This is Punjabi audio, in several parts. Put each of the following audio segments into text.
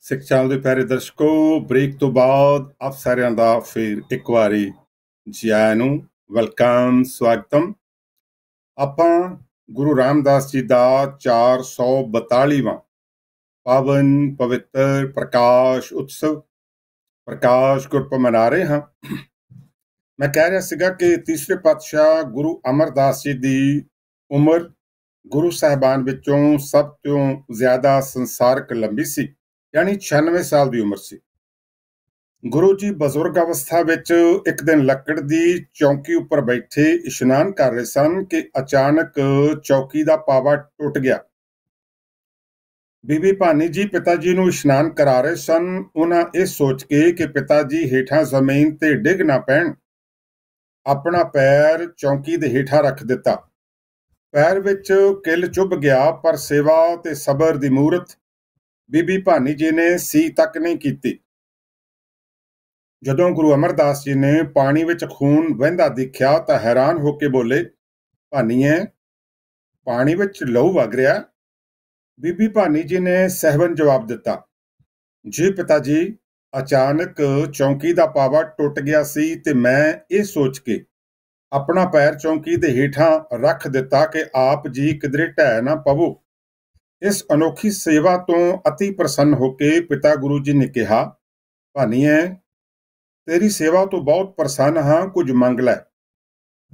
ਸਿੱਖ ਚੈਨਲ ਦੇ ਪਿਆਰੇ ਦਰਸ਼ਕੋ, ਬ੍ਰੇਕ ਤੋਂ ਬਾਅਦ ਆਪ ਸਾਰਿਆਂ ਦਾ ਫਿਰ ਇੱਕ ਵਾਰੀ ਜੀ ਆਇਆਂ ਨੂੰ ਵੈਲਕਮ, ਸਵਾਗਤਮ। ਆਪਾਂ ਗੁਰੂ ਰਾਮਦਾਸ ਜੀ ਦਾ 442ਵਾਂ ਪਾਵਨ ਪਵਿੱਤਰ ਪ੍ਰਕਾਸ਼ ਉਤਸਵ, ਪ੍ਰਕਾਸ਼ ਗੁਰਪੁਰਬ ਮਨਾ ਰਹੇ ਹਾਂ। ਮੈਂ ਕਹਿ ਰਿਹਾ ਸੀਗਾ ਕਿ ਤੀਸਰੇ ਪਾਤਸ਼ਾਹ ਗੁਰੂ ਅਮਰਦਾਸ ਜੀ ਦੀ ਉਮਰ ਗੁਰੂ ਸਾਹਿਬਾਨ ਵਿੱਚੋਂ ਸਭ ਤੋਂ ਜ਼ਿਆਦਾ ਸੰਸਾਰਕ ਲੰਬੀ ਸੀ, ਯਾਨੀ 96 ਸਾਲ ਦੀ ਉਮਰ ਸੀ। ਗੁਰੂ ਜੀ ਬਜ਼ੁਰਗ ਅਵਸਥਾ ਵਿੱਚ ਇੱਕ ਦਿਨ ਲੱਕੜ ਦੀ ਚੌਂਕੀ ਉੱਪਰ ਬੈਠੇ ਇਸ਼ਨਾਨ ਕਰ ਰਹੇ ਸਨ ਕਿ ਅਚਾਨਕ ਚੌਕੀ ਦਾ ਪਾਵਾ ਟੁੱਟ ਗਿਆ। ਬੀਬੀ ਭਾਨੀ ਜੀ ਪਿਤਾ ਜੀ ਨੂੰ ਇਸ਼ਨਾਨ ਕਰਾ ਰਹੇ ਸਨ। ਉਹਨਾਂ ਇਹ ਸੋਚ ਕੇ ਕਿ ਪਿਤਾ ਜੀ ਹੇਠਾਂ ਜ਼ਮੀਨ ਤੇ ਡਿੱਗ ਨਾ ਪੈਣ, ਆਪਣਾ ਪੈਰ ਚੌਂਕੀ ਦੇ ਹੇਠਾਂ ਰੱਖ ਦਿੱਤਾ। ਪੈਰ ਵਿੱਚ ਕਿੱਲ ਚੁੱਭ ਗਿਆ, ਪਰ ਸੇਵਾ ਤੇ ਸਬਰ ਦੀ ਮੂਰਤ ਬੀਬੀ ਭਾਨੀ ਜੀ ਨੇ ਸੀ ਤੱਕ ਨਹੀਂ ਕੀਤੀ। ਜਦੋਂ ਗੁਰੂ ਅਮਰਦਾਸ ਜੀ ਨੇ ਪਾਣੀ ਵਿੱਚ ਖੂਨ ਵਹਿੰਦਾ ਦੇਖਿਆ ਤਾਂ ਹੈਰਾਨ ਹੋ ਕੇ ਬੋਲੇ, ਭਾਨੀਏ, ਪਾਣੀ ਵਿੱਚ ਲਹੂ ਵਗ ਰਿਹਾ? ਬੀਬੀ ਭਾਨੀ ਜੀ ਨੇ ਸਹਿਵਨ ਜਵਾਬ ਦਿੱਤਾ, ਜੀ ਪਿਤਾ ਜੀ, ਅਚਾਨਕ ਚੌਂਕੀ ਦਾ ਪਾਵਾ ਟੁੱਟ ਗਿਆ ਸੀ ਤੇ ਮੈਂ ਇਹ ਸੋਚ ਕੇ ਆਪਣਾ ਪੈਰ ਚੌਂਕੀ ਦੇ ਹੇਠਾਂ ਰੱਖ ਦਿੱਤਾ ਕਿ ਆਪ ਜੀ ਕਿਧਰੇ ਢਹਿ ਨਾ ਪਵੋ। ਇਸ ਅਨੋਖੀ ਸੇਵਾ ਤੋਂ ਅਤੀ ਪ੍ਰਸੰਨ ਹੋ ਕੇ ਪਿਤਾ ਗੁਰੂ ਜੀ ਨੇ ਕਿਹਾ, ਭਾਨੀਏ, ਤੇਰੀ ਸੇਵਾ ਤੋਂ ਬਹੁਤ ਪ੍ਰਸੰਨ ਹਾਂ, ਕੁਝ ਮੰਗ ਲੈ।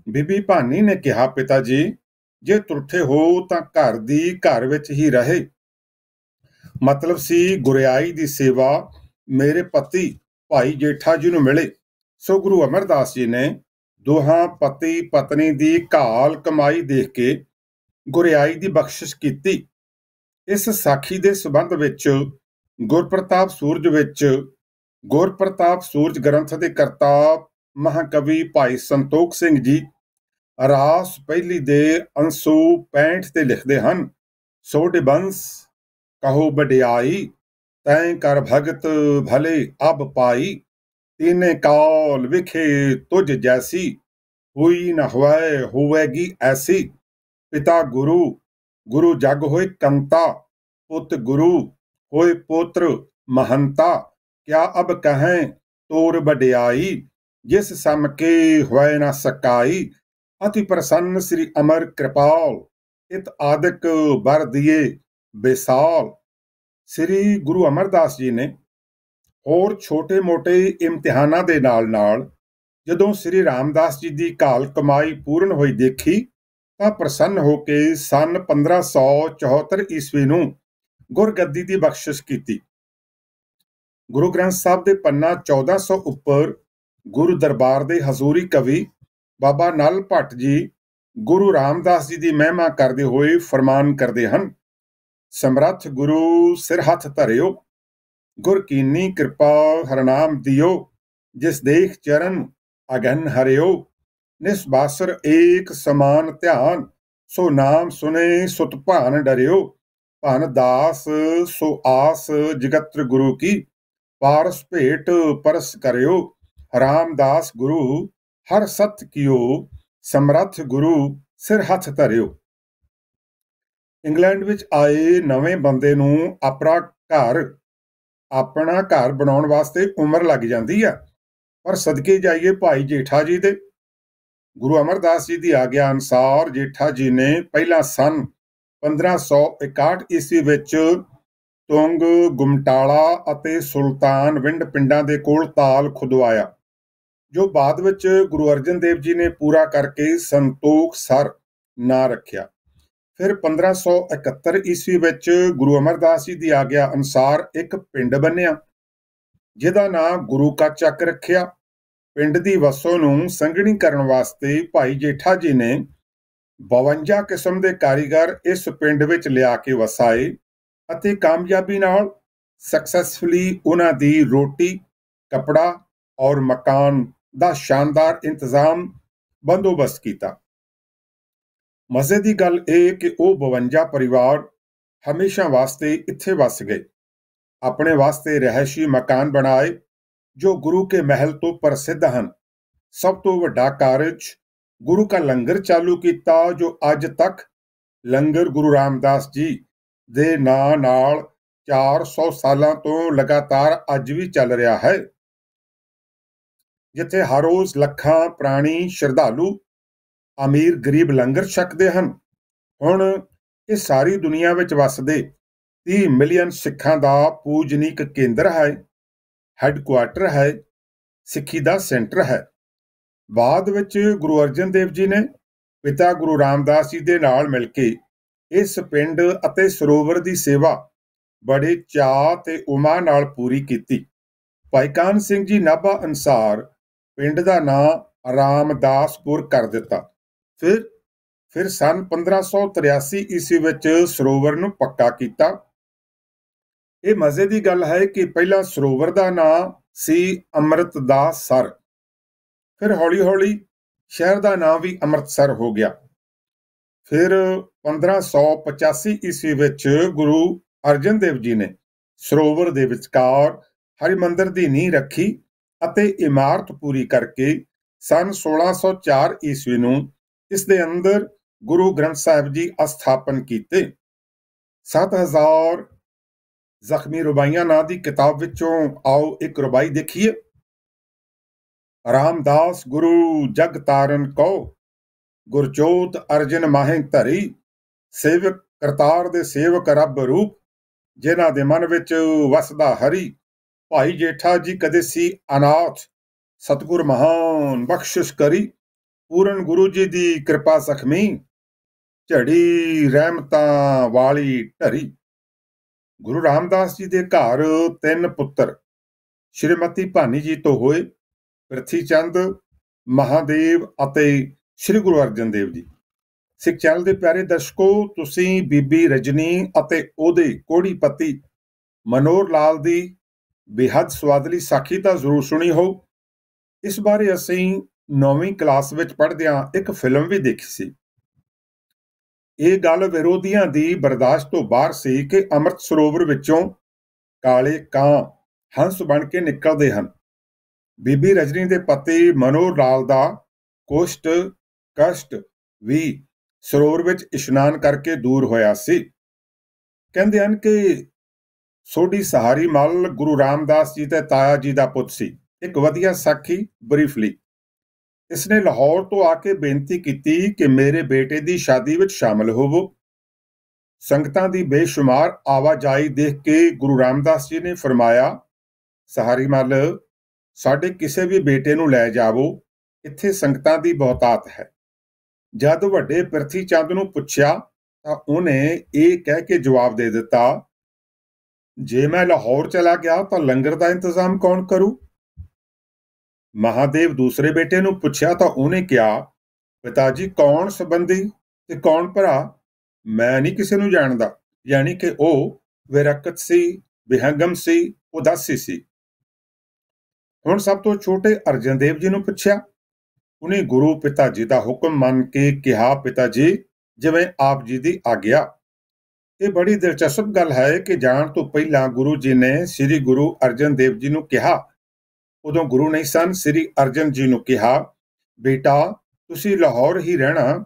ਬੀਬੀ ਭਾਨੀ ਨੇ ਕਿਹਾ, ਪਿਤਾ ਜੀ, ਜੇ ਤੁਰਠੇ ਹੋ ਤਾਂ ਘਰ ਦੀ ਘਰ ਵਿੱਚ ਹੀ ਰਹੇ। ਮਤਲਬ ਸੀ ਗੁਰਿਆਈ ਦੀ ਸੇਵਾ ਮੇਰੇ ਪਤੀ ਭਾਈ ਜੇਠਾ ਜੀ ਨੂੰ ਮਿਲੇ। ਸੋ ਗੁਰੂ ਅਮਰਦਾਸ ਜੀ ਨੇ ਦੋਹਾਂ ਪਤੀ ਪਤਨੀ ਦੀ ਘਾਲ ਕਮਾਈ ਦੇਖ ਕੇ ਗੁਰਿਆਈ ਦੀ ਬਖਸ਼ਿਸ਼ ਕੀਤੀ। ਇਸ ਸਾਖੀ ਦੇ ਸੰਬੰਧ ਵਿੱਚ ਗੁਰਪ੍ਰਤਾਪ ਸੂਰਜ ਗ੍ਰੰਥ ਦੇ ਕਰਤਾ ਮਹਾਕਵੀ ਭਾਈ ਸੰਤੋਖ ਸਿੰਘ ਜੀ ਰਾਸ ਪਹਿਲੀ ਦੇ ਅੰਸੂ 65 ਤੇ ਲਿਖਦੇ ਹਨ, ਸੋਢ ਬੰਸ ਕਹੋ ਵਡਿਆਈ, ਤੈਂ ਕਰ ਭਗਤ ਭਲੇ ਅਬ ਪਾਈ, ਤੀਨੇ ਕਾਲ ਵਿਖੇ ਤੁਝ ਜੈਸੀ, ਹੋਈ ਨਾ ਹੋਵੇਗੀ ਐਸੀ। ਪਿਤਾ ਗੁਰੂ, ਗੁਰੂ ਜਗ ਹੋਏ ਕੰਤਾ, ਪੁੱਤ ਗੁਰੂ ਹੋਏ ਪੋਤਰ ਮਹੰਤਾ, ਕਿਆ ਅਬ ਕहें ਤੋਰ ਵਡਿਆਈ, ਜਿਸ ਸਮ ਕੇ ਹੋਏ ਨਾ ਸਕਾਈ। ਅति ਪ੍ਰਸੰਨ ਸ੍ਰੀ ਅਮਰ ਕਿਰਪਾਲ, ਇਤ ਆਦਿਕ ਬਰ ਦੀਏ ਬੇਸਾਲ। ਸ੍ਰੀ ਗੁਰੂ ਅਮਰਦਾਸ ਜੀ ਨੇ ਹੋਰ ਛੋਟੇ-ਮੋਟੇ ਇਮਤਿਹਾਨਾਂ ਦੇ ਨਾਲ ਜਦੋਂ ਸ੍ਰੀ ਰਾਮਦਾਸ ਜੀ ਦੀ ਘਾਲ ਕਮਾਈ ਪੂਰਨ ਹੋਈ ਦੇਖੀ ਤਾਂ ਪ੍ਰਸੰਨ ਹੋ ਕੇ ਸੰਨ 1574 ਈਸਵੀ ਨੂੰ ਗੁਰਗੱਦੀ ਦੀ ਬਖਸ਼ਿਸ਼ ਕੀਤੀ। ਗੁਰੂ ਗ੍ਰੰਥ ਸਾਹਿਬ ਦੇ ਪੰਨਾ 1400 ਉੱਪਰ ਗੁਰੂ ਦਰਬਾਰ ਦੇ ਹਜ਼ੂਰੀ ਕਵੀ ਬਾਬਾ ਨਲ ਭੱਟ ਜੀ ਗੁਰੂ ਰਾਮਦਾਸ ਜੀ ਦੀ ਮਹਿਮਾ ਕਰਦੇ ਹੋਏ ਫਰਮਾਨ ਕਰਦੇ ਹਨ, ਸਮਰੱਥ ਗੁਰੂ ਸਿਰ ਹੱਥ ਧਰਿਓ, ਗੁਰ ਕੀਨੀ ਕਿਰਪਾ ਹਰਨਾਮ ਦਿਓ, ਜਿਸ ਦੇਖ ਚਰਨ ਅਗਨ ਹਰਿਓ, ਨਿਸਬਾਸਰ ਏਕ ਸਮਾਨ ਧਿਆਨ, ਸੋ ਨਾਮ ਸੁਨੇ ਸੁਤ ਭਾਨ ਡਰਿਓ, ਭਨ ਦਾਸ ਸੋ ਆਸ ਜਗਤਰ ਗੁਰੂ ਕੀ, ਪਾਰਸ ਭੇਟ ਪਰਸ ਕਰਿਓ, ਰਾਮਦਾਸ ਗੁਰੂ ਹਰ ਸਤ ਕੀਓ, ਸਮਰੱਥ ਗੁਰੂ ਸਿਰ ਹੱਥ ਧਰਿਓ। ਇੰਗਲੈਂਡ ਵਿੱਚ ਆਏ ਨਵੇਂ ਬੰਦੇ ਨੂੰ ਆਪਣਾ ਘਰ ਬਣਾਉਣ ਵਾਸਤੇ ਉਮਰ ਲੱਗ ਜਾਂਦੀ ਆ, ਪਰ ਸਦਕੇ ਜਾਈਏ ਭਾਈ ਜੇਠਾ ਜੀ ਦੇ। ਗੁਰੂ ਅਮਰਦਾਸ ਜੀ ਦੀ ਆਗਿਆ ਅਨੁਸਾਰ ਜੇਠਾ ਜੀ ਨੇ ਪਹਿਲਾਂ ਸੰਨ 1561 ਈਸਵੀ ਵਿੱਚ ਤੁੰਗ, ਗੁਮਟਾਲਾ ਅਤੇ ਸੁਲਤਾਨ ਵਿੰਡ ਪਿੰਡਾਂ ਦੇ ਕੋਲ ਤਾਲ ਖੁਦਵਾਇਆ, ਜੋ ਬਾਅਦ ਵਿੱਚ ਗੁਰੂ ਅਰਜਨ ਦੇਵ ਜੀ ਨੇ ਪੂਰਾ ਕਰਕੇ ਸੰਤੋਖ ਸਰ ਨਾਂ ਰੱਖਿਆ। ਫਿਰ 1571 ਈਸਵੀ ਵਿੱਚ ਗੁਰੂ ਅਮਰਦਾਸ ਜੀ ਦੀ ਆਗਿਆ ਅਨੁਸਾਰ ਇੱਕ ਪਿੰਡ ਬਣਿਆ, ਜਿਹਦਾ ਨਾਂ ਗੁਰੂ ਕਾ ਚੱਕ ਰੱਖਿਆ। ਪਿੰਡ ਦੀ ਵਸੋਂ ਨੂੰ ਸੰਘਣੀ ਕਰਨ ਵਾਸਤੇ ਭਾਈ ਜੇਠਾ ਜੀ ਨੇ 52 ਕਿਸਮ ਦੇ ਕਾਰੀਗਰ ਇਸ ਪਿੰਡ ਵਿੱਚ ਲਿਆ ਕੇ ਵਸਾਏ ਅਤੇ ਕਾਮਯਾਬੀ ਨਾਲ ਸਕਸੈਸਫੁਲੀ ਉਹਨਾਂ ਦੀ ਰੋਟੀ, ਕੱਪੜਾ ਔਰ ਮਕਾਨ ਦਾ ਸ਼ਾਨਦਾਰ ਇੰਤਜ਼ਾਮ ਬੰਦੋਬਸਤ ਕੀਤਾ। ਮਜ਼ੇ ਦੀ ਗੱਲ ਇਹ ਕਿ ਉਹ 52 ਪਰਿਵਾਰ ਹਮੇਸ਼ਾ ਵਾਸਤੇ ਇੱਥੇ ਵਸ ਗਏ, ਆਪਣੇ ਵਾਸਤੇ ਰਹਿਸ਼ੀ ਮਕਾਨ ਬਣਾਏ ਜੋ ਗੁਰੂ ਕੇ ਮਹਿਲ ਤੋਂ ਪ੍ਰਸਿੱਧ ਹਨ। ਸਭ ਤੋਂ ਵੱਡਾ ਕਾਰਜ ਗੁਰੂ ਕਾ ਲੰਗਰ ਚਾਲੂ ਕੀਤਾ, ਜੋ ਅੱਜ ਤੱਕ ਲੰਗਰ ਗੁਰੂ ਰਾਮਦਾਸ ਜੀ ਦੇ ਨਾਂ ਨਾਲ 400 ਸਾਲਾਂ ਤੋਂ ਲਗਾਤਾਰ ਅੱਜ ਵੀ ਚੱਲ ਰਿਹਾ ਹੈ, ਜਿੱਥੇ ਹਰ ਰੋਜ਼ ਲੱਖਾਂ ਪ੍ਰਾਣੀ ਸ਼ਰਧਾਲੂ ਅਮੀਰ ਗਰੀਬ ਲੰਗਰ ਛਕਦੇ ਹਨ। ਹੁਣ ਇਹ ਸਾਰੀ ਦੁਨੀਆ ਵਿੱਚ ਵੱਸਦੇ 30 ਮਿਲੀਅਨ ਸਿੱਖਾਂ ਦਾ ਪੂਜਨੀਕ ਕੇਂਦਰ ਹੈ, ਹੈੱਡਕੁਆਰਟਰ ਹੈ, ਸਿੱਖੀ ਦਾ ਸੈਂਟਰ ਹੈ। ਬਾਅਦ ਵਿੱਚ ਗੁਰੂ ਅਰਜਨ ਦੇਵ ਜੀ ਨੇ ਪਿਤਾ ਗੁਰੂ ਰਾਮਦਾਸ ਜੀ ਦੇ ਨਾਲ ਮਿਲ ਕੇ ਇਸ ਪਿੰਡ ਅਤੇ ਸਰੋਵਰ ਦੀ ਸੇਵਾ ਬੜੇ ਚਾਅ ਤੇ ਉਮਾ ਨਾਲ ਪੂਰੀ ਕੀਤੀ। ਭਾਈ ਕਾਹਨ ਸਿੰਘ ਜੀ ਨਾਭਾ ਅਨੁਸਾਰ ਪਿੰਡ ਦਾ ਨਾਂ ਰਾਮਦਾਸਪੁਰ ਕਰ ਦਿੱਤਾ। ਫਿਰ ਸੰਨ 1583 ਈਸਵੀ ਵਿੱਚ ਸਰੋਵਰ ਨੂੰ ਪੱਕਾ ਕੀਤਾ। ਇਹ ਮਜ਼ੇ ਦੀ ਗੱਲ ਹੈ ਕਿ ਪਹਿਲਾਂ ਸਰੋਵਰ ਦਾ ਨਾਂ ਸੀ ਅੰਮ੍ਰਿਤਦਾਸ ਸਰ, ਫਿਰ ਹੌਲੀ-ਹੌਲੀ ਸ਼ਹਿਰ ਦਾ ਨਾਂ ਵੀ ਅੰਮ੍ਰਿਤਸਰ ਹੋ ਗਿਆ। ਫਿਰ 1585 ਈਸਵੀ ਵਿੱਚ ਗੁਰੂ ਅਰਜਨ ਦੇਵ ਜੀ ਨੇ ਸਰੋਵਰ ਦੇ ਵਿਚਕਾਰ ਹਰਿਮੰਦਰ ਦੀ ਨੀਂਹ ਰੱਖੀ ਅਤੇ ਇਮਾਰਤ ਪੂਰੀ ਕਰਕੇ ਸੰਨ 1604 ਈਸਵੀ ਨੂੰ ਇਸ ਦੇ ਅੰਦਰ ਗੁਰੂ ਗ੍ਰੰਥ ਸਾਹਿਬ ਜੀ ਅਸਥਾਪਨ ਕੀਤੇ। 7000 ਜ਼ਖਮੀ ਰੁਬਾਈਆਂ ਨਾਂ ਦੀ ਕਿਤਾਬ ਵਿੱਚੋਂ ਆਓ ਇੱਕ ਰੁਬਾਈ ਦੇਖੀਏ। ਰਾਮਦਾਸ ਗੁਰੂ ਜਗ ਤਾਰਨ ਕੋ, ਗੁਰਜੋਤ ਅਰਜਨ ਮਾਹੇ ਧਰੀ, ਸੇਵਕ ਕਰਤਾਰ ਦੇ ਸੇਵਕ ਰੱਬ ਰੂਪ, ਜਿਨ੍ਹਾਂ ਦੇ ਮਨ ਵਿੱਚ ਵਸਦਾ ਹਰੀ। ਭਾਈ ਜੇਠਾ ਜੀ ਕਦੇ ਸੀ ਅਨਾਥ, ਸਤਿਗੁਰ ਮਹਾਨ ਬਖਸ਼ਿਸ਼ ਕਰੀ, ਪੂਰਨ ਗੁਰੂ ਜੀ ਦੀ ਕਿਰਪਾ ਸਖਮੀ, ਝੜੀ ਰਹਿਮਤਾਂ ਵਾਲੀ ਢਰੀ। ਗੁਰੂ ਰਾਮਦਾਸ ਜੀ ਦੇ ਘਰ 3 ਪੁੱਤਰ ਸ਼੍ਰੀਮਤੀ ਭਾਨੀ ਜੀ ਤੋਂ ਹੋਏ, ਪ੍ਰਿਥੀ ਚੰਦ, ਮਹਾਦੇਵ ਅਤੇ ਸ਼੍ਰੀ ਗੁਰੂ ਅਰਜਨ ਦੇਵ ਜੀ। ਸਿੱਖ ਚੈਨਲ ਦੇ ਪਿਆਰੇ ਦਰਸ਼ਕੋ, ਤੁਸੀਂ ਬੀਬੀ ਰਜਨੀ ਅਤੇ ਉਹਦੇ ਕੋੜੀ ਪਤੀ ਮਨੋਹਰ ਲਾਲ ਦੀ ਬੇਹੱਦ ਸਵਾਦਲੀ ਸਾਖੀ ਤਾਂ ਜ਼ਰੂਰ ਸੁਣੀ ਹੋ। ਇਸ ਬਾਰੇ ਅਸੀਂ 9ਵੀਂ ਕਲਾਸ ਵਿੱਚ ਪੜ੍ਹਦਿਆਂ ਇੱਕ ਫਿਲਮ ਵੀ ਦੇਖੀ ਸੀ। ਇਹ ਗੱਲ ਵਿਰੋਧੀਆਂ ਦੀ ਬਰਦਾਸ਼ਤ ਤੋਂ ਬਾਹਰ ਸੀ ਕਿ ਅੰਮ੍ਰਿਤ ਸਰੋਵਰ ਵਿੱਚੋਂ ਕਾਲੇ ਕਾਂ ਹੰਸ ਬਣ ਕੇ ਨਿਕਲਦੇ ਹਨ। ਬੀਬੀ ਰਜਨੀ ਦੇ ਪਤੀ ਮਨੋਹਰ ਲਾਲ ਦਾ ਕਸ਼ਟ ਵੀ ਸਰੋਵਰ ਵਿੱਚ ਇਸ਼ਨਾਨ ਕਰਕੇ ਦੂਰ ਹੋਇਆ ਸੀ। ਕਹਿੰਦੇ ਹਨ ਕਿ ਸੋਢੀ ਸਹਾਰੀ ਮੱਲ ਗੁਰੂ ਰਾਮਦਾਸ ਜੀ ਤੇ ਤਾਇਆ ਜੀ ਦਾ ਪੁੱਤ ਸੀ। ਇੱਕ ਵਧੀਆ ਸਾਖੀ ਬਰੀਫਲੀ। ਇਸਨੇ ਲਾਹੌਰ ਤੋਂ ਆ ਕੇ ਬੇਨਤੀ ਕੀਤੀ ਕਿ ਮੇਰੇ ਬੇਟੇ ਦੀ ਸ਼ਾਦੀ ਵਿੱਚ ਸ਼ਾਮਲ ਹੋਵੋ। ਸੰਗਤਾਂ ਦੀ ਬੇਸ਼ੁਮਾਰ ਆਵਾਜਾਈ ਦੇਖ ਕੇ ਗੁਰੂ ਰਾਮਦਾਸ ਜੀ ਨੇ ਫਰਮਾਇਆ, ਸਹਾਰੀ ਮੱਲ, ਸਾਡੇ ਕਿਸੇ ਵੀ ਬੇਟੇ ਨੂੰ ਲੈ ਜਾਵੋ, ਇੱਥੇ ਸੰਗਤਾਂ ਦੀ ਬਹੁਤਾਤ ਹੈ। ਜਦ ਵੱਡੇ ਪ੍ਰਿਥੀ ਚੰਦ ਨੂੰ ਪੁੱਛਿਆ ਤਾਂ ਉਹਨੇ ਇਹ ਕਹਿ ਕੇ ਜਵਾਬ ਦੇ ਦਿੱਤਾ, ਜੇ ਮੈਂ ਲਾਹੌਰ ਚਲਾ ਗਿਆ ਤਾਂ ਲੰਗਰ ਦਾ ਇੰਤਜ਼ਾਮ ਕੌਣ ਕਰੂ। ਮਹਾਦੇਵ ਦੂਸਰੇ ਬੇਟੇ ਨੂੰ ਪੁੱਛਿਆ ਤਾਂ ਉਹਨੇ ਕਿਹਾ, ਪਿਤਾ ਜੀ, ਕੌਣ ਸੰਬੰਧੀ ਤੇ ਕੌਣ ਭਰਾ, ਮੈਂ ਨਹੀਂ ਕਿਸੇ ਨੂੰ ਜਾਣਦਾ। ਯਾਨੀ ਕਿ ਉਹ ਵਿਰਕਤ ਸੀ, ਵਿਹੰਗਮ ਸੀ, ਉਦਾਸੀ ਸੀ। ਹੁਣ ਸਭ ਤੋਂ ਛੋਟੇ ਅਰਜਨ ਦੇਵ ਜੀ ਨੂੰ ਪੁੱਛਿਆ। ਉਹਨੇ ਗੁਰੂ ਪਿਤਾ ਜੀ ਦਾ ਹੁਕਮ ਮੰਨ ਕੇ ਕਿਹਾ, ਪਿਤਾ ਜੀ, ਜਿਵੇਂ ਆਪ ਜੀ ਦੀ ਆਗਿਆ। ਇਹ ਬੜੀ ਦਿਲਚਸਪ ਗੱਲ ਹੈ ਕਿ ਜਾਣ ਤੋਂ ਪਹਿਲਾਂ ਗੁਰੂ ਜੀ ਨੇ ਸ੍ਰੀ ਗੁਰੂ ਅਰਜਨ ਦੇਵ ਜੀ ਨੂੰ ਕਿਹਾ, ਉਦੋਂ ਗੁਰੂ ਨਹੀਂ ਸਨ, ਸ੍ਰੀ ਅਰਜਨ ਜੀ ਨੂੰ ਕਿਹਾ, ਬੇਟਾ, ਤੁਸੀਂ ਲਾਹੌਰ ਹੀ ਰਹਿਣਾ,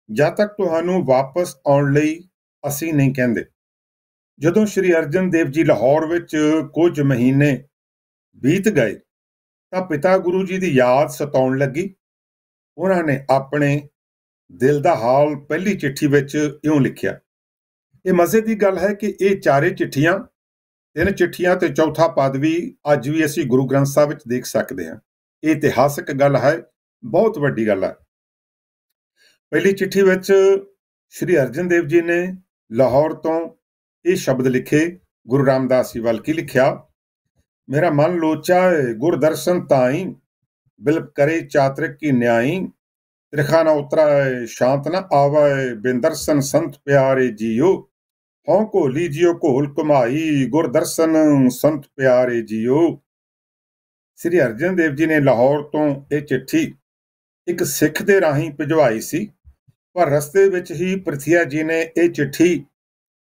ਜਦ ਤੱਕ ਤੁਹਾਨੂੰ ਵਾਪਸ ਆਉਣ ਲਈ ਅਸੀਂ ਨਹੀਂ ਕਹਿੰਦੇ। ਜਦੋਂ ਸ੍ਰੀ ਅਰਜਨ ਦੇਵ ਜੀ ਲਾਹੌਰ ਵਿੱਚ ਕੁਝ ਮਹੀਨੇ ਬੀਤ ਗਏ ਤਾਂ ਪਿਤਾ ਗੁਰੂ ਜੀ ਦੀ ਯਾਦ ਸਤਾਉਣ ਲੱਗੀ। ਉਹਨਾਂ ਨੇ ਆਪਣੇ ਦਿਲ ਦਾ ਹਾਲ ਪਹਿਲੀ ਚਿੱਠੀ ਵਿੱਚ ਇਉਂ ਲਿਖਿਆ। ਇਹ ਮਜ਼ੇ ਦੀ ਗੱਲ ਹੈ ਕਿ ਇਹ ਚਾਰੇ ਚਿੱਠੀਆਂ, 3 ਚਿੱਠੀਆਂ ਤੇ ਚੌਥਾ ਪਦ ਵੀ ਅੱਜ ਵੀ ਅਸੀਂ ਗੁਰੂ ਗ੍ਰੰਥ ਸਾਹਿਬ ਵਿੱਚ ਦੇਖ ਸਕਦੇ ਹਾਂ। ਇਹ ਇਤਿਹਾਸਕ ਗੱਲ ਹੈ, ਬਹੁਤ ਵੱਡੀ ਗੱਲ ਹੈ। ਪਹਿਲੀ ਚਿੱਠੀ ਵਿੱਚ ਸ਼੍ਰੀ ਅਰਜਨ ਦੇਵ ਜੀ ਨੇ ਲਾਹੌਰ ਤੋਂ ਇਹ ਸ਼ਬਦ ਲਿਖੇ। ਗੁਰੂ ਰਾਮਦਾਸ ਜੀ ਵੱਲ ਕੀ ਲਿਖਿਆ, ਮੇਰਾ ਮਨ ਲੋਚਾਏ ਗੁਰ ਦਰਸ਼ਨ ਤਾਈ, ਬਿਲਪ ਕਰੇ ਚਾਤਰਿਕ ਕੀ ਨਿਆਈ, ਤ੍ਰਿਖਾ ਨਾ ਉਤਰਾਏ ਸ਼ਾਂਤ ਨਾ ਆਵਾਏ, ਬਿਨ ਦਰਸ਼ਨ ਸੰਤ ਪਿਆਰੇ ਜੀਓ, ਹੋਂ ਕੋ ਲੀਜਿਓ ਘੋਲ ਘੁਮਾਈ, ਗੁਰ ਦਰਸ਼ਨ ਸੰਤ ਪਿਆਰੇ ਜੀਓ। ਸ੍ਰੀ ਅਰਜਨ ਦੇਵ ਜੀ ਨੇ ਲਾਹੌਰ ਤੋਂ ਇਹ ਚਿੱਠੀ ਇੱਕ ਸਿੱਖ ਦੇ ਰਾਹੀਂ ਭਿਜਵਾਈ ਸੀ, ਪਰ ਰਸਤੇ ਵਿੱਚ ਹੀ ਪ੍ਰਿਥੀਆ ਜੀ ਨੇ ਇਹ ਚਿੱਠੀ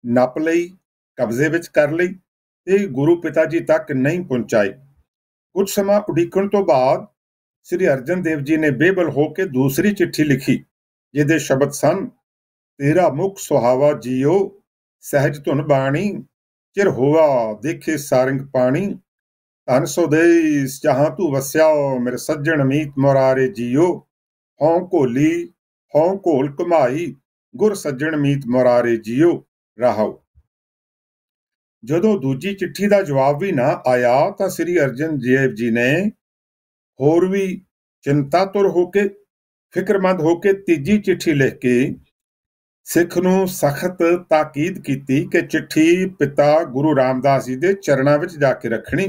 ਨੱਪ ਲਈ, ਕਬਜ਼ੇ ਵਿੱਚ ਕਰ ਲਈ ਤੇ ਗੁਰੂ ਪਿਤਾ ਜੀ ਤੱਕ ਨਹੀਂ ਪਹੁੰਚਾਈ। ਕੁਝ ਸਮਾਂ ਉਡੀਕਣ ਤੋਂ ਬਾਅਦ ਸ੍ਰੀ ਅਰਜਨ ਦੇਵ ਜੀ ਨੇ ਬੇਬਲ ਹੋ ਕੇ ਦੂਸਰੀ ਚਿੱਠੀ ਲਿਖੀ, ਜਿਹਦੇ ਸ਼ਬਦ ਸਨ, ਤੇਰਾ ਮੁਖ ਸੁਹਾਵਾ ਜੀਓ, ਸਹਿਜ ਧੁਨ ਬਾਣੀ, चिर होवा देखे सारंग पानी, धन स्वदेश जहां तू वस्या, मेरे सज्जन मीत मुरारे जियो। हों घोली हों घोल कमाई, गुर सज्जन मीत मुरारे जियो। ਰਾਹੋ। ਜਦੋਂ ਦੂਜੀ ਚਿੱਠੀ ਦਾ ਜਵਾਬ ਵੀ ਨਾ ਆਇਆ ਤਾਂ ਸ੍ਰੀ ਅਰਜਨ ਦੇਵ ਜੀ ਨੇ ਹੋਰ ਵੀ ਚਿੰਤਾਤੁਰ ਹੋ ਕੇ, ਫਿਕਰਮੰਦ ਹੋ ਕੇ ਤੀਜੀ ਚਿੱਠੀ ਲਿਖ ਕੇ ਸਿੱਖ ਨੂੰ ਸਖਤ ਤਾਕੀਦ ਕੀਤੀ ਕਿ ਚਿੱਠੀ ਪਿਤਾ ਗੁਰੂ ਰਾਮਦਾਸ ਜੀ ਦੇ ਚਰਨਾਂ ਵਿੱਚ ਜਾ ਕੇ ਰੱਖਣੀ।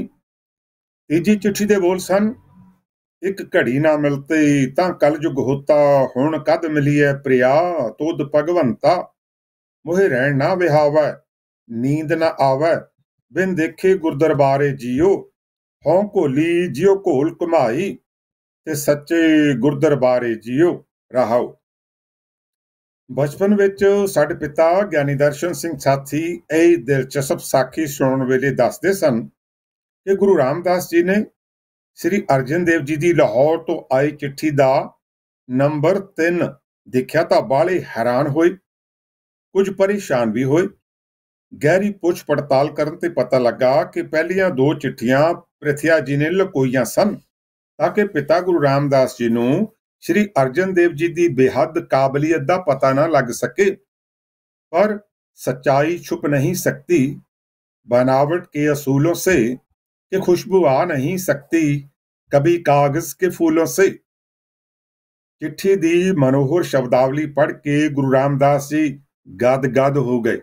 ਤੀਜੀ ਚਿੱਠੀ ਦੇ ਬੋਲ ਸਨ, ਇੱਕ ਘੜੀ ਨਾ ਮਿਲਤੇ ਤਾਂ ਕਲਯੁਗ ਹੋਤਾ, ਹੁਣ ਕਦ ਮਿਲੀਐ ਪ੍ਰਿਆ ਤੁਧ ਭਗਵੰਤਾ। ਮੋਹਿ ਰਹਿਣ ਨਾ ਵਿਹਾਵੈ ਨੀਂਦ ਨਾ ਆਵੈ, ਬਿਨ ਦੇਖੇ ਗੁਰਦਰਬਾਰੇ ਜੀਓ। ਹੋਂ ਘੋਲੀ ਜਿਉ ਘੋਲ ਘੁਮਾਈ, ਤੇ ਸੱਚੇ ਗੁਰਦਰਬਾਰੇ ਜੀਓ। ਰਾਹੋ। ਬਚਪਨ ਵਿੱਚ ਸਾਡੇ ਪਿਤਾ ਗਿਆਨੀ ਦਰਸ਼ਨ ਸਿੰਘ ਸਾਥੀ ਇਹ ਦਿਲਚਸਪ ਸਾਖੀ ਸੁਣਨ ਵੇਲੇ ਦੱਸਦੇ ਸਨ ਕਿ ਗੁਰੂ ਰਾਮਦਾਸ ਜੀ ਨੇ ਸ੍ਰੀ ਅਰਜਨ ਦੇਵ ਜੀ ਦੀ ਲਾਹੌਰ ਤੋਂ ਆਈ ਚਿੱਠੀ ਦਾ ਨੰਬਰ 3 ਦੇਖਿਆ ਤਾਂ ਬਾਹਲੇ ਹੈਰਾਨ ਹੋਏ, ਕੁਝ ਪਰੇਸ਼ਾਨ ਵੀ ਹੋਏ। ਗਹਿਰੀ ਪੁੱਛ ਪੜਤਾਲ ਕਰਨ ਤੇ ਪਤਾ ਲੱਗਾ ਕਿ ਪਹਿਲੀਆਂ 2 ਚਿੱਠੀਆਂ ਪ੍ਰਿਥਿਆ ਜੀ ਨੇ ਲੁਕੋਈਆਂ ਸਨ ਤਾਂ ਕਿ ਪਿਤਾ ਗੁਰੂ ਰਾਮਦਾਸ ਜੀ ਨੂੰ श्री अर्जन देव जी की बेहद काबलियत का पता ना लग सके। पर सच्चाई छुप नहीं सकती बनावट के असूलों से, कि खुशबू आ नहीं सकती कभी कागज के फूलों से। चिट्ठी दी मनोहर शब्दावली पढ़ के गुरु रामदास जी गद गद हो गए,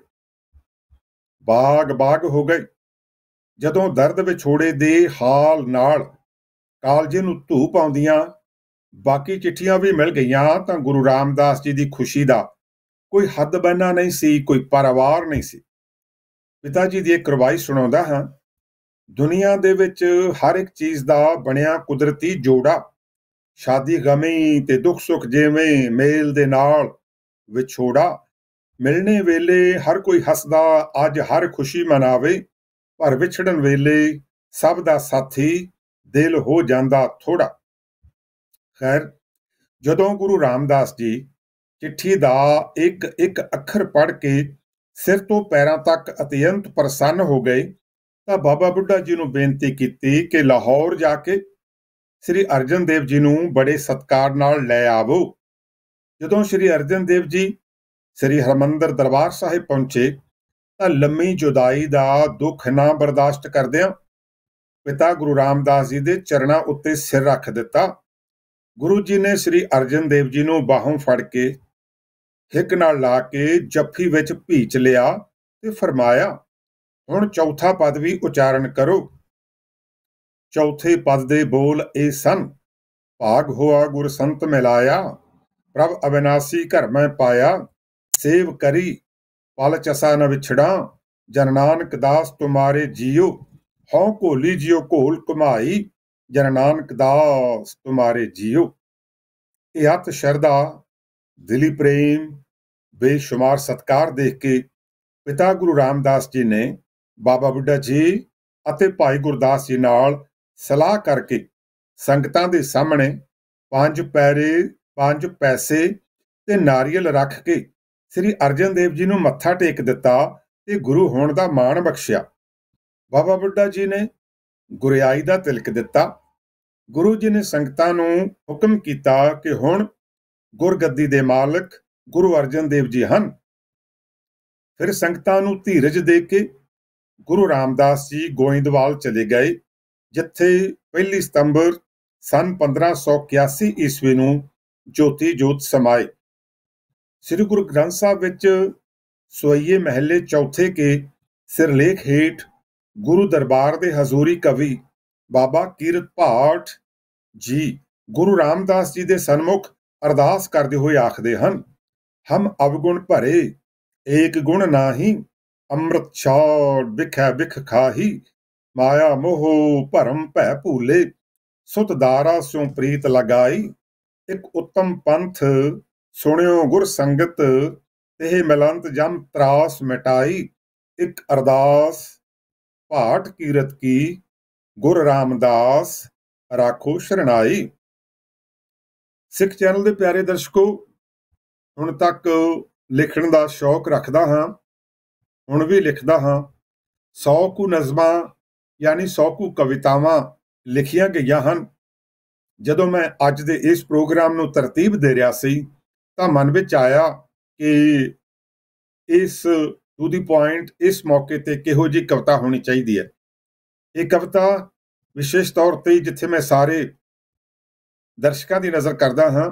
बाग बाग हो गए। जदों दर्द विछोड़े दे हाल नाल कालजे नूं धूप आउंदियां बाकी चिट्ठियां भी मिल गईयां ਤਾਂ ਗੁਰੂ ਰਾਮਦਾਸ ਜੀ ਦੀ ਖੁਸ਼ੀ ਦਾ ਕੋਈ ਹੱਦ ਬੈਨਾ ਨਹੀਂ ਸੀ, ਕੋਈ ਪਰਵਾਰ ਨਹੀਂ ਸੀ। ਪਿਤਾ ਜੀ ਦੀ ਇੱਕ ਰਵਾਇਤ ਸੁਣਾਉਂਦਾ ਹਾਂ। ਦੁਨੀਆ ਦੇ ਵਿੱਚ ਹਰ ਇੱਕ ਚੀਜ਼ ਦਾ ਬਣਿਆ ਕੁਦਰਤੀ ਜੋੜਾ, ਸ਼ਾਦੀ ਗਮੀ ਤੇ ਦੁੱਖ ਸੁੱਖ ਜਿਵੇਂ ਮੇਲ ਦੇ ਨਾਲ ਵਿਛੋੜਾ। ਮਿਲਣੇ ਵੇਲੇ ਹਰ ਕੋਈ ਹੱਸਦਾ ਅੱਜ ਹਰ ਖੁਸ਼ੀ ਮਨਾਵੇ, ਪਰ ਵਿਛੜਨ ਵੇਲੇ ਸਭ ਦਾ ਸਾਥੀ ਦਿਲ ਹੋ ਜਾਂਦਾ ਥੋੜਾ। खैर, जदों गुरु रामदास जी चिट्ठी का एक एक अखर पढ़ के सिर तो पैरों तक अत्यंत प्रसन्न हो गए तो बाबा बुढ़ा जी ने बेनती की कि लाहौर जाके श्री अर्जन देव जी नूं बड़े सत्कार नाल लै आवो। जदों श्री अर्जन देव जी श्री हरमंदर दरबार साहिब पहुंचे तो लम्मी जुदाई का दुख ना बर्दाश्त करदियां पिता गुरु रामदास जी के चरणों उत्ते सिर रख दिता। गुरु जी ने श्री अर्जन देव जी नूं बाहों फड़ के हिक नाल ला के जफ्फी विच भीच लिया ते फरमाया, हुण चौथा पद भी उचारण करो। चौथे पद दे बोल ए सन, भाग होआ गुर संत मिलाया, प्रभ अविनाशी घर मैं पाया, सेव करी पल चसा न विछड़ा, जन नानक दास तुम्हारे जियो। हों घोली जियो घोल घुमाई, जन नानक दास तुम्हारे जियो। ਇਹ ਅਤ ਸ਼ਰਧਾ, ਦਿਲੀ ਪ੍ਰੇਮ, ਬੇਸ਼ੁਮਾਰ ਸਤਕਾਰ ਦੇਖ ਕੇ ਪਿਤਾ ਗੁਰੂ ਰਾਮਦਾਸ ਜੀ ਨੇ ਬਾਬਾ ਬੁੱਢਾ ਜੀ ਅਤੇ ਭਾਈ ਗੁਰਦਾਸ ਜੀ ਨਾਲ ਸਲਾਹ ਕਰਕੇ ਸੰਗਤਾਂ ਦੇ ਸਾਹਮਣੇ 5 ਪੈਰੇ 5 ਪੈਸੇ ਤੇ ਨਾਰੀਅਲ ਰੱਖ ਕੇ ਸ੍ਰੀ ਅਰਜਨ ਦੇਵ ਜੀ ਨੂੰ ਮੱਥਾ ਟੇਕ ਦਿੱਤਾ ਤੇ ਗੁਰੂ ਹੋਣ ਦਾ ਮਾਣ ਬਖਸ਼ਿਆ। ਬਾਬਾ ਬੁੱਢਾ ਜੀ ਨੇ ਗੁਰਿਆਈ ਦਾ ਤਿਲਕ ਦਿੱਤਾ। ਗੁਰੂ ਜੀ ਨੇ ਸੰਗਤਾਂ ਨੂੰ ਹੁਕਮ ਕੀਤਾ ਕਿ ਹੁਣ ਗੁਰਗੱਦੀ ਦੇ ਮਾਲਕ ਗੁਰੂ ਅਰਜਨ ਦੇਵ ਜੀ ਹਨ। ਫਿਰ ਸੰਗਤਾਂ ਨੂੰ ਧੀਰਜ ਦੇ ਕੇ ਗੁਰੂ ਰਾਮਦਾਸ ਜੀ ਗੋਇੰਦਵਾਲ ਚਲੇ ਗਏ, ਜਿੱਥੇ 1 ਸਤੰਬਰ ਸਨ 1581 ਈਸਵੀ ਨੂੰ ਜੋਤੀ ਜੋਤ ਸਮਾਏ। ਸ੍ਰੀ ਗੁਰੂ ਗ੍ਰੰਥ ਸਾਹਿਬ ਵਿੱਚ ਸੋਈਏ ਮਹਿਲੇ ਚੌਥੇ ਕੇ ਸਿਰਲੇਖ ਹੇਠ ਗੁਰੂ ਦਰਬਾਰ ਦੇ ਹਜ਼ੂਰੀ ਕਵੀ ਬਾਬਾ ਕੀਰਤ ਭਾਟ ਜੀ ਗੁਰੂ ਰਾਮਦਾਸ ਜੀ ਦੇ ਸਨਮੁਖ ਅਰਦਾਸ ਕਰਦੇ ਹੋਏ ਆਖਦੇ ਹਨ, ਹਮ ਅਵਗੁਣ ਭਰੇ ਏਕ ਗੁਣ ਨਾਹੀ, ਅੰਮ੍ਰਿਤ ਛਾੜ ਬਿਖੈ ਬਿਖ ਖਾਹੀ, ਮਾਇਆ ਮੋਹ ਭਰਮ ਭੈ ਭੂਲੇ, ਸੁਤ ਦਾਰਾ ਸਿਉ ਪ੍ਰੀਤ ਲਗਾਈ। ਇੱਕ ਉੱਤਮ ਪੰਥ ਸੁਣਿਓ ਗੁਰ ਸੰਗਤ, ਤੇ ਮਿਲੰਤ ਜਮ ਤਰਾਸ ਮਿਟਾਈ। ਇੱਕ ਅਰਦਾਸ ਭਾਟ ਕੀਰਤ ਕੀ, ਗੁਰ ਰਾਮਦਾਸ ਰਾਖੋ ਸ਼ਰਣਾਈ। ਸਿੱਖ ਚੈਨਲ ਦੇ ਪਿਆਰੇ ਦਰਸ਼ਕੋ, ਹੁਣ ਤੱਕ ਲਿਖਣ ਦਾ ਸ਼ੌਕ ਰੱਖਦਾ ਹਾਂ, ਹੁਣ ਵੀ ਲਿਖਦਾ ਹਾਂ, 100 ਕੁ ਨਜ਼ਮਾਂ ਯਾਨੀ 100 ਕੁ ਕਵਿਤਾਵਾਂ ਲਿਖੀਆਂ ਗਈਆਂ ਹਨ। ਜਦੋਂ ਮੈਂ ਅੱਜ ਦੇ ਇਸ ਪ੍ਰੋਗਰਾਮ ਨੂੰ ਤਰਤੀਬ ਦੇ ਰਿਹਾ ਸੀ ਤਾਂ ਮਨ ਵਿੱਚ ਆਇਆ ਕਿ ਇਸ ਟੂ ਦੀ ਪੁਆਇੰਟ ਇਸ ਮੌਕੇ ਤੇ ਕਿਹੋ ਜਿਹੀ ਕਵਿਤਾ ਹੋਣੀ ਚਾਹੀਦੀ ਹੈ। ਇਹ ਕਵਿਤਾ ਵਿਸ਼ੇਸ਼ ਤੌਰ ਤੇ ਜਿੱਥੇ ਮੈਂ ਸਾਰੇ ਦਰਸ਼ਕਾਂ ਦੀ ਨਜ਼ਰ ਕਰਦਾ ਹਾਂ,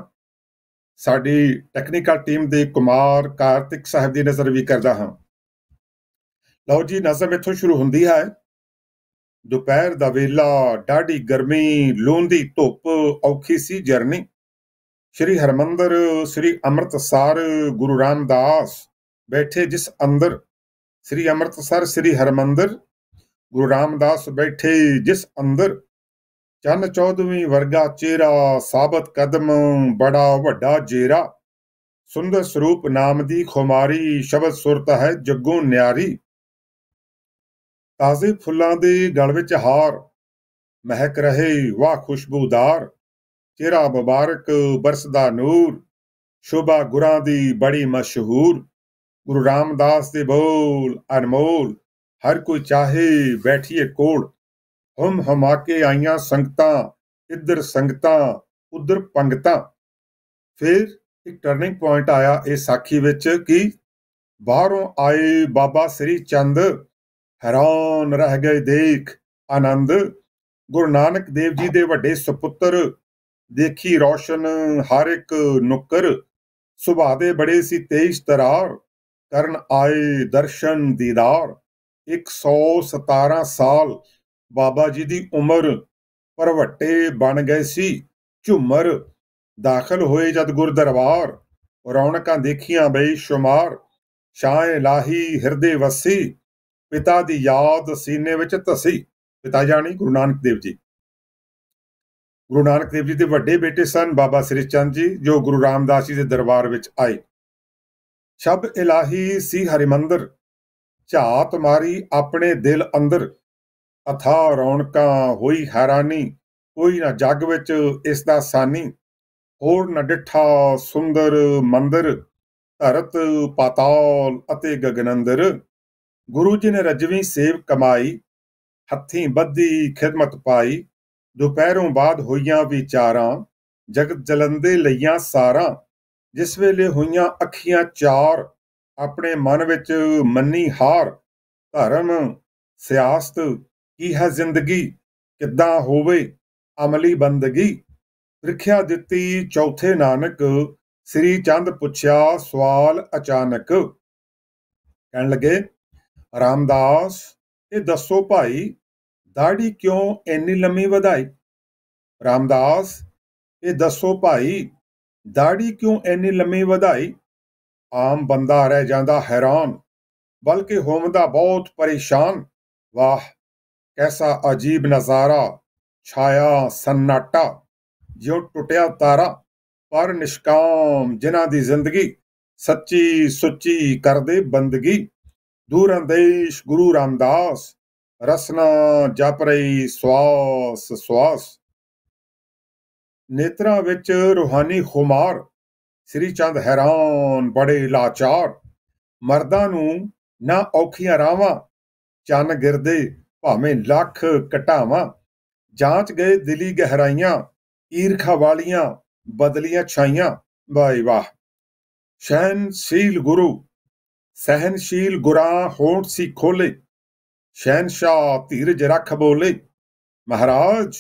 ਸਾਡੀ ਟੈਕਨੀਕਲ ਟੀਮ ਦੇ ਕੁਮਾਰ ਕਾਰਤਿਕ ਸਾਹਿਬ ਦੀ ਨਜ਼ਰ ਵੀ ਕਰਦਾ ਹਾਂ। ਲਓ ਜੀ, ਨਜ਼ਮ ਇੱਥੋਂ ਸ਼ੁਰੂ ਹੁੰਦੀ ਹੈ। ਦੁਪਹਿਰ ਦਾ ਵੇਲਾ, ਡਾਢੀ ਗਰਮੀ, ਲੂੰਦੀ ਧੁੱਪ, ਔਖੀ ਸੀ ਜਰਨੀ। ਸ੍ਰੀ ਹਰਮੰਦਰ, ਸ੍ਰੀ ਅੰਮ੍ਰਿਤਸਰ, ਗੁਰੂ ਰਾਮਦਾਸ ਬੈਠੇ ਜਿਸ ਅੰਦਰ। ਸ੍ਰੀ ਅੰਮ੍ਰਿਤਸਰ, ਸ੍ਰੀ ਹਰਮੰਦਰ, ਗੁਰੂ ਰਾਮਦਾਸ ਬੈਠੇ ਜਿਸ ਅੰਦਰ। ਚੰਨ 14ਵੀਂ ਵਰਗਾ ਚਿਹਰਾ, ਸਾਬਤ ਕਦਮ, ਬੜਾ ਵੱਡਾ ਜੇਰਾ। ਸੁੰਦਰ ਸਰੂਪ ਨਾਮ ਦੀ ਖੁਮਾਰੀ, ਸ਼ਬਦ ਸੁਰਤ ਹੈ ਜੱਗੋਂ ਨਿਆਰੀ। ਤਾਜ਼ੇ ਫੁੱਲਾਂ ਦੇ ਗਲ ਵਿੱਚ ਹਾਰ, ਮਹਿਕ ਰਹੇ ਵਾਹ ਖੁਸ਼ਬੂਦਾਰ। ਚਿਹਰਾ ਮੁਬਾਰਕ, ਬਰਸਦਾ ਨੂਰ, ਸ਼ੋਭਾ ਗੁਰਾਂ ਦੀ ਬੜੀ ਮਸ਼ਹੂਰ। ਗੁਰੂ ਰਾਮਦਾਸ ਦੇ ਬੋਲ ਅਨਮੋਲ, ਹਰ ਕੋਈ ਚਾਹੇ ਬੈਠੀਏ ਕੋਲ। ਹਮ ਹਮਾ ਕੇ ਆਈਆਂ ਸੰਗਤਾਂ, ਇੱਧਰ ਸੰਗਤਾਂ ਉੱਧਰ ਪੰਗਤਾਂ। ਫਿਰ ਇੱਕ ਟਰਨਿੰਗ ਪੁਆਇੰਟ ਆਇਆ ਇਸ ਸਾਖੀ ਵਿੱਚ ਕਿ ਬਾਹਰੋਂ ਆਏ ਬਾਬਾ ਸ੍ਰੀ ਚੰਦ, ਹੈਰਾਨ ਰਹਿ ਗਏ ਦੇਖ ਆਨੰਦ। ਗੁਰੂ ਨਾਨਕ ਦੇਵ ਜੀ ਦੇ ਵੱਡੇ ਸੁਪੁੱਤਰ, ਦੇਖੀ ਰੌਸ਼ਨ ਹਰ ਇੱਕ ਨੁੱਕਰ। ਸੁਭਾਅ ਦੇ ਬੜੇ ਸੀ ਤੇਜ ਤਰਾਰ, ਕਰਨ ਆਏ ਦਰਸ਼ਨ ਦੀਦਾਰ। 117 ਸਾਲ ਬਾਬਾ ਜੀ ਦੀ ਉਮਰ, ਭਰਵੱਟੇ ਬਣ ਗਏ ਸੀ ਝੁੰਮਰ। ਦਾਖਲ ਹੋਏ ਜਦ ਗੁਰ ਦਰਬਾਰ, ਰੌਣਕਾਂ ਦੇਖੀਆਂ ਬੇਸ਼ੁਮਾਰ। ਸ਼ਾਹ ਲਾਹੀ ਹਿਰਦੇ ਵਸੀ, ਪਿਤਾ ਦੀ ਯਾਦ ਸੀਨੇ ਵਿੱਚ ਧਸੀ। ਪਿਤਾ ਜਾਣੀ ਗੁਰੂ ਨਾਨਕ ਦੇਵ ਜੀ। ਗੁਰੂ ਨਾਨਕ ਦੇਵ ਜੀ ਦੇ ਵੱਡੇ ਬੇਟੇ ਸਨ ਬਾਬਾ ਸ੍ਰੀ ਚੰਦ ਜੀ, ਜੋ ਗੁਰੂ ਰਾਮਦਾਸ ਜੀ ਦੇ ਦਰਬਾਰ ਵਿੱਚ ਆਏ। ਸ਼ਬ ਇਲਾਹੀ ਸੀ ਹਰਿਮੰਦਰ, ਝਾਤ ਮਾਰੀ ਆਪਣੇ ਦਿਲ ਅੰਦਰ। ਅਥਾਹ ਰੌਣਕਾਂ ਹੋਈ ਹੈਰਾਨੀ, ਕੋਈ ਨਾ ਜੱਗ ਵਿੱਚ ਇਸ ਦਾ ਸਾਨੀ। ਹੋਰ ਨਾ ਡਿੱਠਾ ਸੁੰਦਰ ਮੰਦਰ, ਧਰਤ ਪਾਤਾਲ ਅਤੇ ਗਗਨ ਅੰਦਰ। ਗੁਰੂ ਜੀ ਨੇ ਰਜਵੀਂ ਸੇਵ ਕਮਾਈ, ਹੱਥੀਂ ਬੱਧੀ ਖਿਦਮਤ ਪਾਈ। ਦੁਪਹਿਰੋਂ ਬਾਅਦ ਹੋਈਆਂ ਵਿਚਾਰਾਂ, ਜਗਤ ਜਲੰਦੇ ਲਈਆਂ ਸਾਰਾਂ। ਜਿਸ ਵੇਲੇ ਹੋਈਆਂ ਅੱਖੀਆਂ ਚਾਰ, ਆਪਣੇ ਮਨ ਵਿੱਚ ਮੰਨੀ ਹਾਰ। ਧਰਮ ਸਿਆਸਤ ਕੀ ਹੈ ਜ਼ਿੰਦਗੀ, ਕਿੱਦਾਂ ਹੋਵੇ ਅਮਲੀ ਬੰਦਗੀ। ਪ੍ਰੀਖਿਆ ਦਿੱਤੀ ਚੌਥੇ ਨਾਨਕ, ਸ੍ਰੀ ਚੰਦ ਪੁੱਛਿਆ ਸਵਾਲ ਅਚਾਨਕ। ਕਹਿਣ ਲੱਗੇ, ਰਾਮਦਾਸ ਇਹ ਦੱਸੋ ਭਾਈ, ਦਾੜੀ ਕਿਉਂ ਇੰਨੀ ਲੰਮੀ ਵਧਾਈ। ਰਾਮਦਾਸ ਇਹ ਦੱਸੋ ਭਾਈ, ਦਾੜੀ ਕਿਉਂ ਇੰਨੀ ਲੰਮੀ ਵਧਾਈ। ਆਮ ਬੰਦਾ ਰਹਿ ਜਾਂਦਾ ਹੈਰਾਨ, ਬਲਕਿ ਹੋਮਦਾ ਬਹੁਤ ਪਰੇਸ਼ਾਨ। ਵਾਹ ਕੈਸਾ ਅਜੀਬ ਨਜ਼ਾਰਾ, ਛਾਇਆ ਸੰਨਾਟਾ, ਜਿਉਂ ਟੁੱਟਿਆ ਤਾਰਾ। ਪਰ ਨਿਸ਼ਕਾਮ ਜਿਨ੍ਹਾਂ ਦੀ ਜ਼ਿੰਦਗੀ, ਸੱਚੀ ਸੁੱਚੀ ਕਰਦੇ ਬੰਦਗੀ। ਦੂਰ ਅੰਦੇਸ਼ ਗੁਰੂ ਰਾਮਦਾਸ, ਰਸਨਾ ਜਪ ਰਹੀ ਸਵਾਸ ਸਵਾਸ। ਨੇਤਰਾਂ ਵਿੱਚ ਰੂਹਾਨੀ ਖੁਮਾਰ, ਸ੍ਰੀ ਚੰਦ ਹੈਰਾਨ ਬੜੇ ਲਾਚਾਰ। ਮਰਦਾਂ ਨੂੰ ਨਾ ਔਖੀਆਂ ਰਾਵਾਂ, ਚੰਨ ਗਿਰਦੇ ਭਾਵੇਂ ਲੱਖ ਘਟਾਵਾਂ। ਜਾਂਚ ਗਏ ਦਿਲੀ ਗਹਿਰਾਈਆਂ, ਈਰਖਾ ਵਾਲੀਆਂ ਬਦਲੀਆਂ ਛਾਈਆਂ। ਵਾਹ ਵਾਹ। ਸ਼ਹਿਨਸ਼ੀਲ ਗੁਰੂ, ਸਹਿਨਸ਼ੀਲ ਗੁਰਾਂ ਹੋਂਠ ਸੀ ਖੋਲੇ। ਸ਼ਹਿਨਸ਼ਾਹ ਧੀਰਜ ਰੱਖ ਬੋਲੇ, ਮਹਾਰਾਜ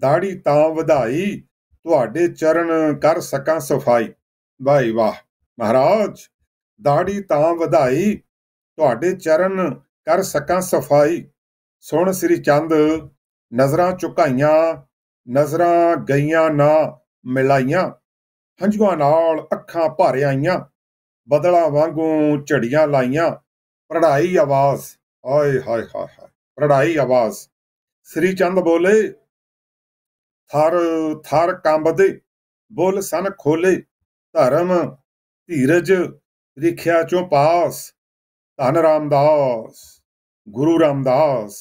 ਦਾੜੀ ਤਾਂ ਵਧਾਈ, ਤੁਹਾਡੇ ਚਰਨ ਕਰ ਸਕਾਂ ਸਫਾਈ। ਵਾਹ ਵਾਹ। ਮਹਾਰਾਜ ਦਾੜੀ ਤਾਂ ਵਧਾਈ, ਤੁਹਾਡੇ ਚਰਨ ਕਰ ਸਕਾਂ ਸਫਾਈ। ਸੁਣ ਸ੍ਰੀ ਚੰਦ ਨਜ਼ਰਾਂ ਝੁਕਾਈਆਂ, ਨਜ਼ਰਾਂ ਗਈਆਂ ਨਾ ਮਿਲਾਈਆਂ। ਹੰਝੂਆਂ ਨਾਲ ਅੱਖਾਂ ਭਰ ਆਈਆਂ, ਬਦਲਾਂ ਵਾਂਗੂ ਝੜੀਆਂ ਲਾਈਆਂ। ਪ੍ਰੜਾਈ ਆਵਾਜ਼, ਹਾਏ ਹਾਏ ਹਾਏ ਹਾਏ, ਪ੍ਰੜਾਈ ਆਵਾਜ਼। ਸ੍ਰੀ ਚੰਦ ਬੋਲੇ, ਥਰ ਥਰ ਕੰਬਦੇ ਬੁੱਲ ਸਨ ਖੋਲੇ। ਧਰਮ ਧੀਰਜ ਪ੍ਰੀਖਿਆ ਚੋਂ ਪਾਸ, ਧੰਨ ਰਾਮਦਾਸ ਗੁਰੂ ਰਾਮਦਾਸ।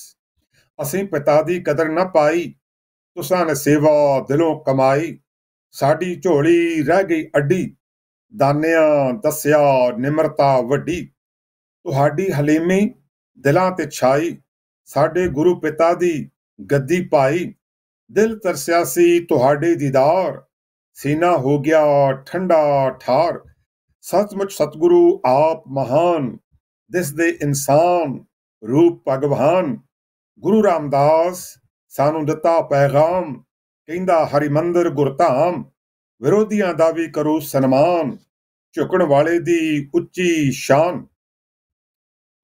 ਅਸੀਂ ਪਿਤਾ ਦੀ ਕਦਰ ਨਾ ਪਾਈ, ਤੁਸਾਂ ਨੇ ਸੇਵਾ ਦਿਲੋਂ ਕਮਾਈ। ਸਾਡੀ ਝੋਲੀ ਰਹਿ ਗਈ ਅੱਡੀ, ਦਾਨਿਆਂ ਦੱਸਿਆ ਨਿਮਰਤਾ ਵੱਡੀ। ਤੁਹਾਡੀ ਹਲੀਮੀ ਦਿਲਾਂ ਤੇ ਛਾਈ, ਸਾਡੇ ਗੁਰੂ ਪਿਤਾ ਦੀ ਗੱਦੀ ਪਾਈ। ਦਿਲ ਤਰਸਿਆ ਸੀ ਤੁਹਾਡੇ ਦੀਦਾਰ, ਸੀਨਾ ਹੋ ਗਿਆ ਠੰਡਾ ਠਾਰ। ਸੱਚਮੁੱਚ ਸਤਿਗੁਰੂ ਆਪ ਮਹਾਨ, ਦਿਸਦੇ ਇਨਸਾਨ, ਰੂਪ ਭਗਵਾਨ। ਗੁਰੂ ਰਾਮਦਾਸ ਸਾਨੂੰ ਦਿੱਤਾ ਪੈਗਾਮ, ਕਹਿੰਦਾ ਹਰਿਮੰਦਰ ਗੁਰਧਾਮ। ਵਿਰੋਧੀਆਂ ਦਾ ਵੀ ਕਰੋ ਸਨਮਾਨ, ਝੁਕਣ ਵਾਲੇ ਦੀ ਉੱਚੀ ਸ਼ਾਨ।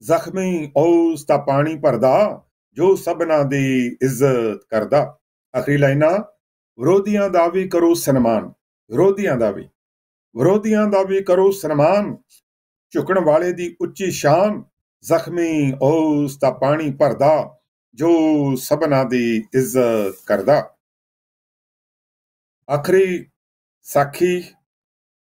ਜ਼ਖਮੀ ਉਸ ਦਾ ਪਾਣੀ ਭਰਦਾ, ਜੋ ਸਭਨਾਂ ਦੀ ਇੱਜ਼ਤ ਕਰਦਾ। ਆਖਰੀ ਲਾਈਨਾਂ, ਵਿਰੋਧੀਆਂ ਦਾ ਵੀ ਕਰੋ ਸਨਮਾਨ, ਵਿਰੋਧੀਆਂ ਦਾ ਵੀ ਕਰੋ ਸਨਮਾਨ, ਝੁਕਣ ਵਾਲੇ ਦੀ ਉੱਚੀ ਸ਼ਾਨ। ਜ਼ਖਮੀ ਉਸ ਦਾ ਪਾਣੀ ਭਰਦਾ, ਜੋ ਸਭਨਾਂ ਦੀ ਇੱਜ਼ਤ ਕਰਦਾ। ਆਖਰੀ ਸਾਖੀ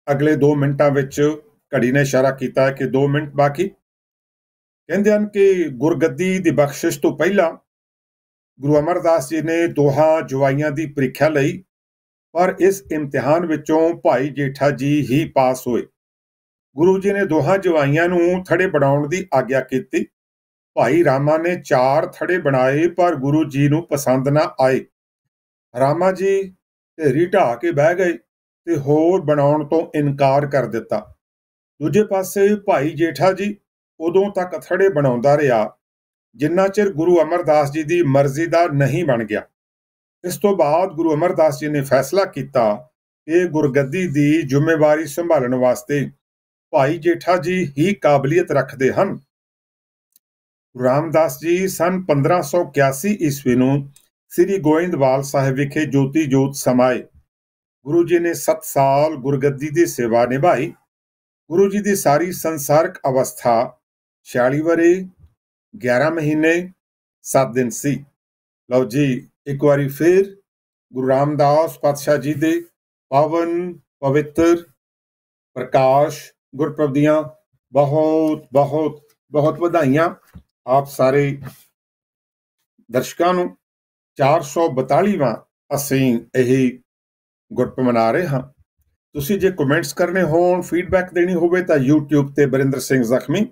ਅਗਲੇ 2 ਮਿੰਟਾਂ ਵਿੱਚ, ਘੜੀ ਨੇ ਇਸ਼ਾਰਾ ਕੀਤਾ ਹੈ ਕਿ 2 ਮਿੰਟ ਬਾਕੀ। ਕਹਿੰਦੇ ਹਨ ਕਿ ਗੁਰਗੱਦੀ ਦੀ ਬਖਸ਼ਿਸ਼ ਤੋਂ ਪਹਿਲਾਂ ਗੁਰੂ ਅਮਰਦਾਸ ਜੀ ਨੇ ਦੋਹਾਂ ਜਵਾਈਆਂ ਦੀ ਪ੍ਰੀਖਿਆ ਲਈ, ਪਰ ਇਸ ਇਮਤਿਹਾਨ ਵਿੱਚੋਂ ਭਾਈ ਜੇਠਾ ਜੀ ਹੀ ਪਾਸ ਹੋਏ। ਗੁਰੂ ਜੀ ਨੇ ਦੋਹਾਂ ਜਵਾਈਆਂ ਨੂੰ ਥੜੇ ਬਣਾਉਣ ਦੀ ਆਗਿਆ ਕੀਤੀ। ਭਾਈ ਰਾਮਾ ਨੇ 4 ਥੜੇ ਬਣਾਏ, ਪਰ ਗੁਰੂ ਜੀ ਨੂੰ ਪਸੰਦ ਨਾ ਆਏ। ਰਾਮਾ ਜੀ ਢੇਰੀ ਢਾਹ ਕੇ ਬਹਿ ਗਏ ਤੇ ਹੋਰ ਬਣਾਉਣ ਤੋਂ ਇਨਕਾਰ ਕਰ ਦਿੱਤਾ। ਦੂਜੇ ਪਾਸੇ ਭਾਈ ਜੇਠਾ ਜੀ ਉਦੋਂ ਤੱਕ ਥੜੇ ਬਣਾਉਂਦਾ ਰਿਹਾ ਜਿੰਨਾ ਚਿਰ ਗੁਰੂ ਅਮਰਦਾਸ ਜੀ ਦੀ ਮਰਜ਼ੀ ਦਾ ਨਹੀਂ ਬਣ ਗਿਆ। ਇਸ ਤੋਂ ਬਾਅਦ ਗੁਰੂ ਅਮਰਦਾਸ ਜੀ ਨੇ ਫੈਸਲਾ ਕੀਤਾ ਕਿ ਗੁਰਗੱਦੀ ਦੀ ਜ਼ਿੰਮੇਵਾਰੀ ਸੰਭਾਲਣ ਵਾਸਤੇ ਭਾਈ ਜੇਠਾ ਜੀ ਹੀ ਕਾਬਲੀਅਤ ਰੱਖਦੇ ਹਨ। ਰਾਮਦਾਸ ਜੀ ਸਨ 1581 ਈਸਵੀ ਨੂੰ ਸ੍ਰੀ ਗੋਇੰਦਵਾਲ ਸਾਹਿਬ ਵਿਖੇ ਜੋਤੀ ਜੋਤ ਸਮਾਏ। ਗੁਰੂ ਜੀ ਨੇ 7 ਸਾਲ ਗੁਰਗੱਦੀ ਦੀ ਸੇਵਾ ਨਿਭਾਈ। ਗੁਰੂ ਜੀ ਦੀ ਸਾਰੀ ਸੰਸਾਰਿਕ ਅਵਸਥਾ 46 ਵਰੇ 11 ਮਹੀਨੇ 7 ਦਿਨ ਸੀ। ਲਓ ਜੀ, ਇੱਕ ਵਾਰੀ ਫਿਰ ਗੁਰੂ ਰਾਮਦਾਸ ਪਾਤਸ਼ਾਹ ਜੀ ਦੇ ਪਾਵਨ ਪਵਿੱਤਰ ਪ੍ਰਕਾਸ਼ ਗੁਰਪੁਰਬ ਦੀਆਂ ਬਹੁਤ ਬਹੁਤ ਬਹੁਤ ਵਧਾਈਆਂ ਆਪ ਸਾਰੇ ਦਰਸ਼ਕਾਂ ਨੂੰ। 442ਵਾਂ ਅਸੀਂ ਇਹ ਗੁਰਪੁਰਬ ਮਨਾ ਰਹੇ ਹਾਂ। ਤੁਸੀਂ ਜੇ ਕਮੈਂਟਸ ਕਰਨੇ ਹੋਣ, ਫੀਡਬੈਕ ਦੇਣੀ ਹੋਵੇ ਤਾਂ YouTube ਤੇ ਬਰਿੰਦਰ ਸਿੰਘ ਜ਼ਖਮੀ।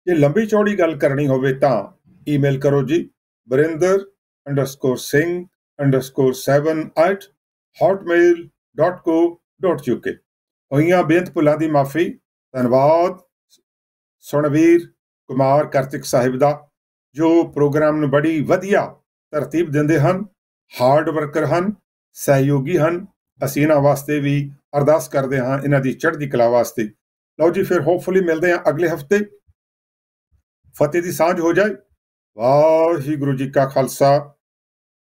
ਜੇ ਲੰਬੀ ਚੌੜੀ ਗੱਲ ਕਰਨੀ ਹੋਵੇ ਤਾਂ ਈਮੇਲ ਕਰੋ ਜੀ barinder_singh_7@hotmail.co.uk। ਹੋਈਆਂ ਬੇਅੰਤ ਭੁੱਲਾਂ ਦੀ ਮਾਫੀ। ਧੰਨਵਾਦ ਸੁਣਵੀਰ ਕੁਮਾਰ ਕਾਰਤਿਕ ਸਾਹਿਬ ਦਾ, ਜੋ ਪ੍ਰੋਗਰਾਮ ਨੂੰ ਬੜੀ ਵਧੀਆ ਤਰਤੀਬ ਦਿੰਦੇ ਹਨ, ਹਾਰਡ ਵਰਕਰ ਹਨ, ਸਹਿਯੋਗੀ ਹਨ। ਅਸੀਂ ਇਹਨਾਂ ਵਾਸਤੇ ਵੀ ਅਰਦਾਸ ਕਰਦੇ ਹਾਂ, ਇਹਨਾਂ ਦੀ ਚੜ੍ਹਦੀ ਕਲਾ ਵਾਸਤੇ। ਲਓ ਜੀ, ਫਿਰ ਹੋਪਫੁਲੀ ਮਿਲਦੇ ਹਾਂ ਅਗਲੇ ਹਫਤੇ। ਫਤਿਹ ਦੀ ਸਾਂਝ ਹੋ ਜਾਏ। ਵਾਹਿਗੁਰੂ ਜੀ ਕਾ ਖਾਲਸਾ,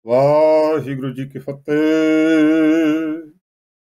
ਵਾਹਿਗੁਰੂ ਜੀ ਕੀ ਫਤਿਹ।